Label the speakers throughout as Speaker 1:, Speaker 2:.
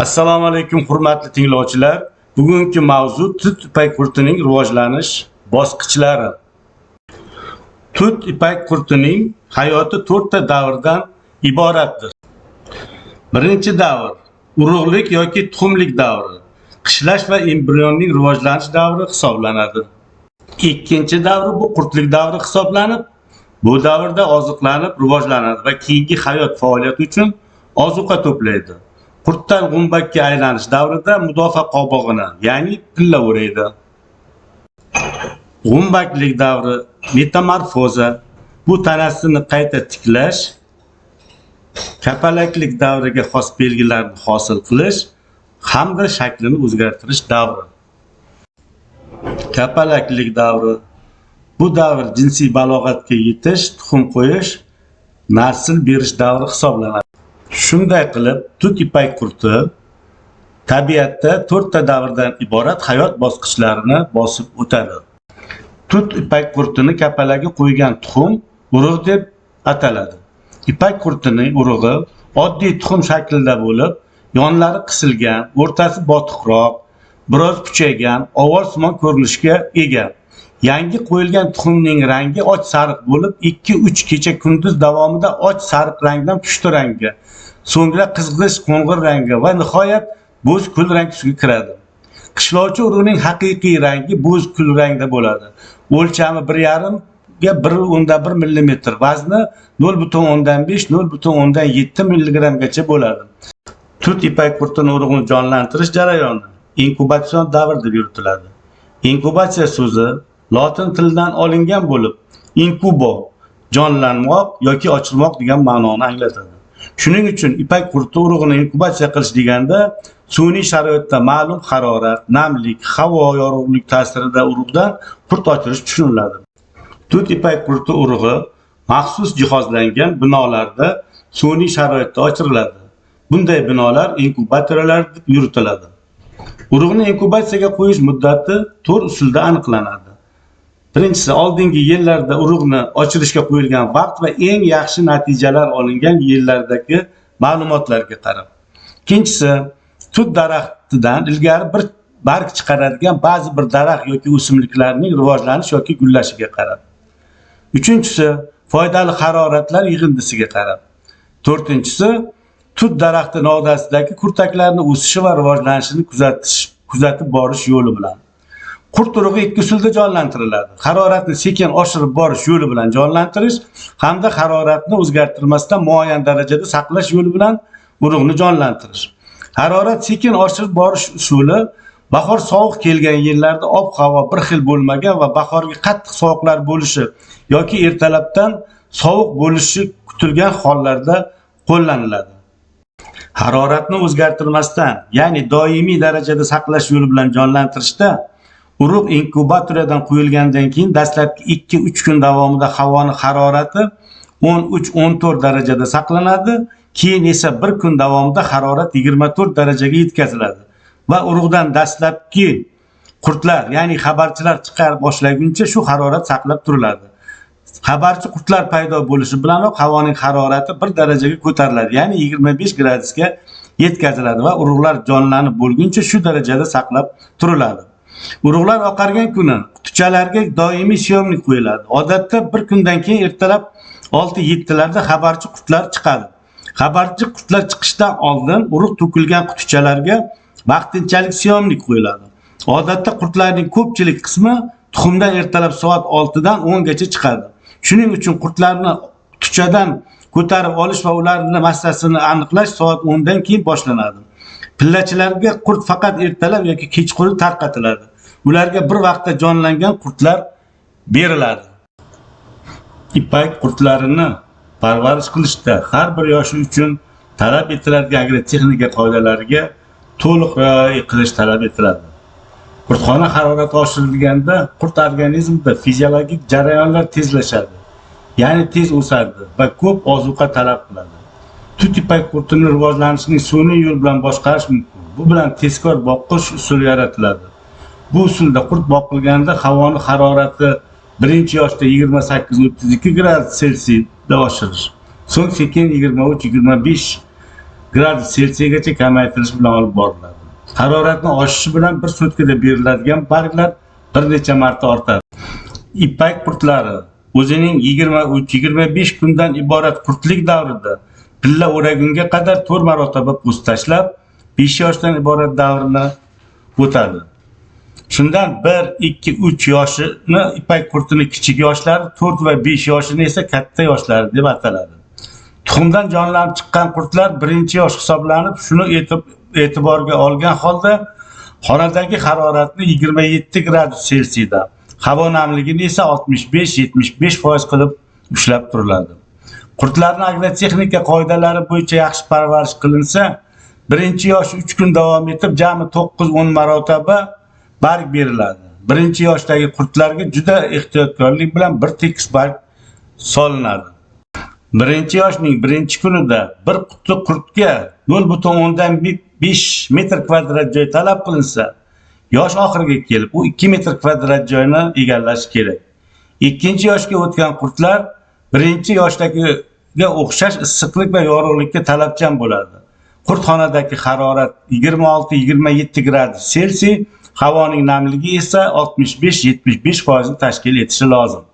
Speaker 1: Assalomu alaykum hurmatli tinglovchilar. Bugungi mavzu tut ipak qurtining rivojlanish bosqichlari. Tut ipak qurtining hayoti 4 ta davrdan iboratdir. Birinchi davr urug'lik yoki tuxumlik davri, qishlash va embrionning rivojlanish davri hisoblanadi. Ikkinchi davr bu qurtlik davri hisoblanib, bu davrda oziqlanib rivojlanadi va keyingi hayot faoliyati uchun ozuqa to'playdi. Qurtdan g'umbakka aylanish davrida mudofaa qobig'ini, ya'ni pilla o'raydi. G'umbaklik davri metamorfoza, bu tanasini qayta tiklash, kapalaklik davriga xos belgilarni hosil qilish hamda shaklini o'zgartirish davri. Kapalaklik davri bu davr jinsiy balog'atga yetish, tuxum qo'yish, nasl berish davri hisoblanadi. Shunday qilib, tut ipak qurti tabiatda 4 ta davrdan iborat hayot bosqichlarini bosib o'tadi. Tut ipak qurtini kapalagi qo'ygan tuxum urug' deb ataladi. Ipak qurtining urug'i oddiy tuxum shaklida bo'lib, yonlari qisilgan, o'rtasi botiqroq, biroz kuchaygan, ovorsimon ko'rinishga ega. Yangi qo'yilgan tuxumning rangi och sariq bo'lib, 2-3 kecha kunduz davomida och sariq rangdan pushti rangga, so'ngra qizg'ish qo'ng'ir rangga va nihoyat bo'z kul rang tusiga kiradi. Qishlovchi urug'ning haqiqiy rangi bo'z kul rangda bo'ladi. O'lchami 1,5 ga 1,1 mm, vazni 0,5-0,7 mg gacha bo'ladi. Tut ipak qurtining urug'ini jonlantirish jarayoni inkubatsion davr deb yuritiladi. Inkubatsiya so'zi lotin tilidan olingan bo'lib, inkubo jonlanmoq yoki ochilmoq degan ma'noni anglatadi. Shuning uchun ipak qurti urug'ini inkubatsiya qilish deganda sun'iy sharoitda ma'lum harorat, namlik, havo yorug'lik ta'sirida urug'dan qurt ochirish tushuniladi. Tut ipak qurti urug'i maxsus jihozlangan binolarda sun'iy sharoitda ochiriladi. Bunday binolar inkubatorlar deb yuritiladi. Urug'ni inkubatsiyaga qo'yish muddati 4 usulda aniqlanadi. Birinchisi, oldingi yillarda urug'ni ochirishga qo'yilgan vaqt va eng yaxshi natijalar olingan yillardagi ma'lumotlarga qarab. Ikkinchisi, tut daraxtidan ilgari bir barg chiqaradigan ba'zi bir daraxt yoki o'simliklarning rivojlanish yoki gullashiga qarab. Uchinchisi, foydali haroratlar yig'indisiga qarab. To'rtinchisi, tut daraxti novdasidagi kurtaklarning o'sishi va rivojlanishini kuzatib borish yo'li bilan. Qurt urug'i 2 usulda jonlantiriladi. Haroratni sekin oshirib borish yo'li bilan jonlantirish hamda haroratni o'zgartirmasdan muayyan darajada saqlash yo'li bilan urug'ni jonlantirish. Harorat sekin oshirib borish usuli bahor sovuq kelgan yillarda ob-havo bir xil bo'lmagan va bahorga qattiq sovuqlar bo'lishi yoki ertalabdan sovuq bo'lishi kutilgan hollarda qo'llaniladi. Haroratni o'zgartirmasdan, ya'ni doimiy darajada saqlash yo'li bilan jonlantirishda urug' inkubatordan qo'yilgandan keyin dastlabki 2-3 kun davomida havoning harorati 13-14 darajada saqlanadi, keyin esa 1 kun davomida harorat 24 darajaga yetkaziladi va urug'dan dastlabki qurtlar, ya'ni xabarchilar chiqar boshlaguncha shu harorat saqlab turiladi. Xabarchi qurtlar paydo bo'lishi bilanoq havoning harorati 1 darajaga ko'tariladi, ya'ni 25 gradusga yetkaziladi va urug'lar jonlanib bo'lguncha shu darajada saqlab turiladi. Urug'lar oqargan kuni qutichalarga doimiy syomnik qo'yiladi. Odatda 1 kundan keyin ertalab 6-7 larda xabarchi qurtlar chiqadi. Xabarchi qurtlar chiqishdan oldin urug' to'kilgan qutichalarga vaqtinchalik syomnik qo'yiladi. Odatda qurtlarning ko'pchilik qismi tuxumdan ertalab soat 6 dan 10 gacha chiqadi. Shuning uchun qurtlarni qutichadan ko'tarib olish va ularning massasini aniqlash soat 10 dan keyin boshlanadi. Pillachilarga qurt faqat ertalab yoki kechqurun tarqatiladi. Ularga bir vaqtda jonlangan qurtlar beriladi. Ipak qurtlarini parvarish qilishda har bir yoshi uchun talab etiladigan agrotexnika qoidalariga to'liq rioya qilish talab etiladi. Qurtxona harorati oshirilganda qurt organizmida fiziologik jarayonlar tezlashadi, ya'ni tez o'sadi va ko'p ozuqa talab qiladi. Tut ipak qurtining rivojlanishining sun'iy yo'l bilan boshqarish mumkin. Bu bilan tezkor boqish usuli yaratiladi. Bu usulda qurt boqilganda havoning harorati birinchi yoshda 28-32 gradus Selsiy oshirish, so'ng sekin 23-25 gradus Selsiyaga kamaytirish bilan olib boriladi. Haroratning oshishi bilan bir sutkada beriladigan barglar bir necha marta ortadi. Ipak qurtlari o'zining 23-25 kundan iborat qurtlik davrida pilla o'ragunga qadar 4 marotaba po'st tashlab, 5 yoshdan iborat davrini o'tadi. Shundan 1, 2, 3 yoshini ipak qurtini kichik yoshlari, 4 va 5 yoshini esa katta yoshlari deb ataladi. Tuxumdan jonlanib chiqqan qurtlar birinchi yosh hisoblanib, shuni e'tiborga olgan holda xonadagi haroratni 27 gradus Selsiyda, havo namligini esa 65-75% qilib ushlab turiladi. Qurtlarning agrotexnika qoidalari bo'yicha yaxshi parvarish qilinsa, birinchi yosh 3 kun davom etib, jami 9-10 marotaba barg beriladi. Birinchi yoshdagi qurtlarga juda ehtiyotkorlik bilan bir tekis barg solinadi. Birinchi yoshning birinchi kunida bir quti qurtga 0,5 metr kvadrat joy talab qilinsa, yosh oxiriga kelib u 2 metr kvadrat joyni egallashi kerak. Ikkinchi yoshga o'tgan qurtlar birinchi yoshdagiga o'xshash issiqlik va yorug'likka talabchan bo'ladi. Qurtxonadagi harorat 26-27 gradus Selsiy, havoning namligi esa 65-75% tashkil etishi lozim.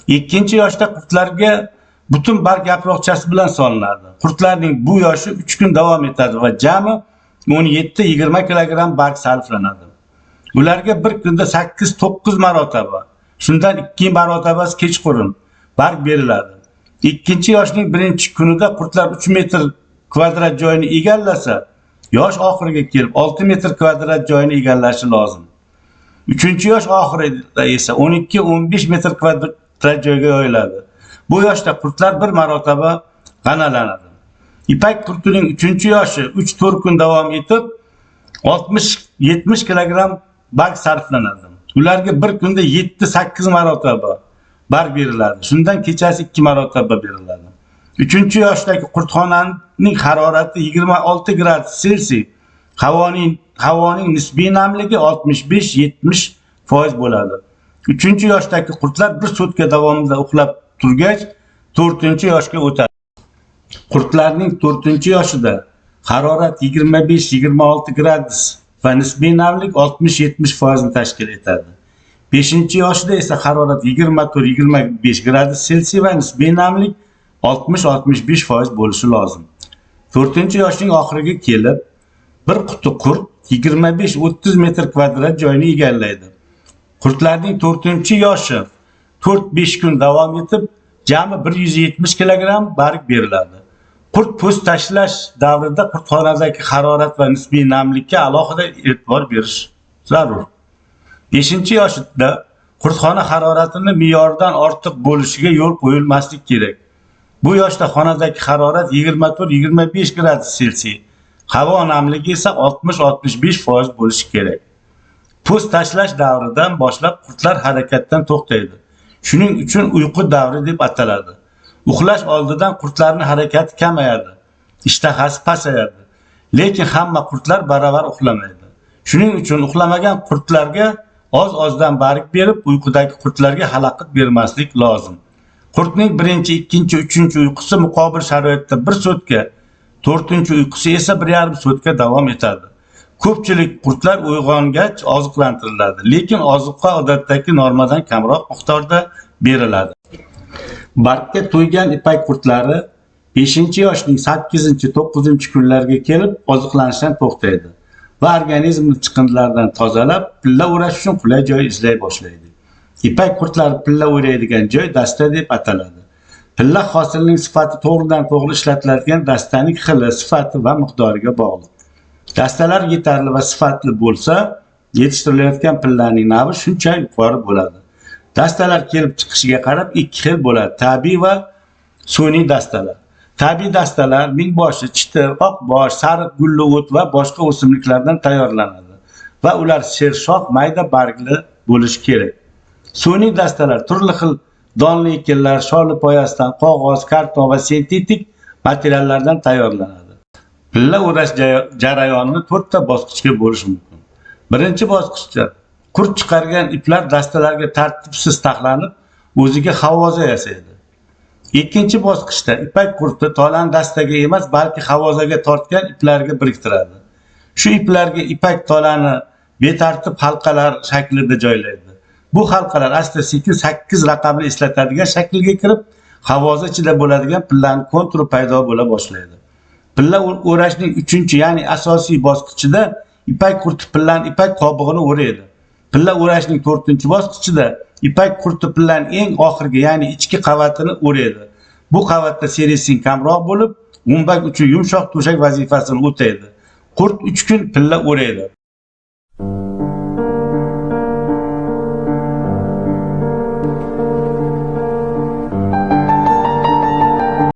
Speaker 1: Ikkinchi yoshda qurtlarga butun barg yaproqchasi bilan solinadi. Qurtlarning bu yoshi 3 kun davom etadi va jami 17-20 kilogramm barg sarflanadi. Ularga bir kunda 8-9 marotaba, shundan 2 marotabasi kechqurun barg beriladi. Ikkinchi yoshning birinchi kunida qurtlar 3 metr kvadrat joyni egallasa, yosh oxiriga kelib 6 metr kvadrat joyni egallashi lozim. Uchinchi yosh oxirida esa 12-15 metr kvadrat joyga yoyiladi. Bu yoshda qurtlar bir marotaba g'analanadi. Ipak qurtining 3-yoshi 3-4 kun davom etib, 60-70 kilogramm barg sarflanadi. Ularga bir kunda 7-8 marotaba barg beriladi. Shundan kechasi 2 marotaba beriladi. 3-yoshdagi qurtxonaning harorati 26 gradus Selsiy, havoning nisbiy namligi 65-70% bo'ladi. 3-yoshdagi qurtlar bir sutka davomida uxlab turgach, 4-yoshga o'tadi. Qurtlarning 4-yoshida harorat 25-26 gradus va nisbiy namlik 60-70% tashkil etadi. 5-yoshida esa harorat 24-25 gradus Selsiy va nisbiy namlik 60-65% bo'lishi lozim. 4-yoshning oxiriga kelib, bir quti qurt 25-30 metr kvadrat joyni egallaydi. Qurtlarning 4-yoshi 4-5 kun davom etib, jami 170 kilogramm barg beriladi. Qurt po'st tashlash davrida qurtxonadagi harorat va nisbiy namlikka alohida e'tibor berish zarur. 5-yoshda qurtxona haroratini me'yordan ortiq bo'lishiga yo'l qo'yilmasligi kerak. Bu yoshda xonadagi harorat 24-25 gradus Selsiy, havo namligi esa 60-65% bo'lishi kerak. Po'st tashlash davridan boshlab qurtlar harakatdan to'xtaydi. Shuning uchun uyqu davri deb ataladi. Uxlash oldidan qurtlarning harakati kamayadi, ishtahasi pasayadi. Lekin hamma qurtlar baravar uxlamaydi. Shuning uchun uxlamagan qurtlarga oz-ozdan barg berib, uyqudagi qurtlarga xalaqit bermaslik lozim. Qurtning 1, 2, 3 uyqusi muqobil sharoitda 1 sutka, 4-uyqusi esa 1,5 sutka davom etadi. Ko'pchilik qurtlar uyg'ongach oziqlantiriladi, lekin oziqqa odatdagi normadan kamroq miqdorda beriladi. Bargga to'ygan ipak qurtlari 5-yoshning 8-9 kunlarga kelib oziqlanishdan to'xtaydi va organizmni chiqindilardan tozalab, pilla o'rash uchun qulay joy izlay boshlaydi. Ipak qurtlari pilla o'raydigan joy dasta deb ataladi. Pilla hosilining sifati to'g'ridan-to'g'ri ishlatiladigan dastaning xili, sifati va miqdoriga bog'liq. Dastalar yetarli va sifatli bo'lsa, yetishtirilayotgan pillaning navi shuncha yuqori bo'ladi. Dastalar kelib chiqishiga qarab 2 xil bo'ladi: tabiiy va sun'iy dastalar. Tabiiy dastalar mingboshi, chitir, oqbosh, sariq gulli o't va boshqa o'simliklardan tayyorlanadi va ular shershox, mayda bargli bo'lishi kerak. Sun'iy dastalar turli xil donli ekinlar, sholi poyasidan, qog'oz, karton va sintetik materiallardan tayyorlanadi. Pilla o'rash jarayonini 4 ta bosqichga bo'lish mumkin. Birinchi bosqichda qurt chiqargan iplar dastalarga tartibsiz taxlanib, o'ziga havoza yasaydi. Ikkinchi bosqichda ipak qurti tolani dastaga emas, balki havozaga tortgan iplarga biriktiradi. Shu iplarga ipak tolani betartib halqalar shaklida joylaydi. Bu halqalar asta-sekin 8 raqamni eslatadigan shaklga kirib, havoza ichida bo'ladigan pillaning konturi paydo bo'la boshlaydi. Pilla o'rashning 3-chi, ya'ni asosiy bosqichida ipak qurti pillaning ipak qobig'ini o'raydi. Pilla o'rashning 4-bosqichida ipak qurti pillaning eng oxirgi, ya'ni ichki qavatini o'raydi. Bu qavatda serosing kamroq bo'lib, g'umbak uchun yumshoq to'shak vazifasini o'taydi. Qurt 3 kun pilla o'raydi.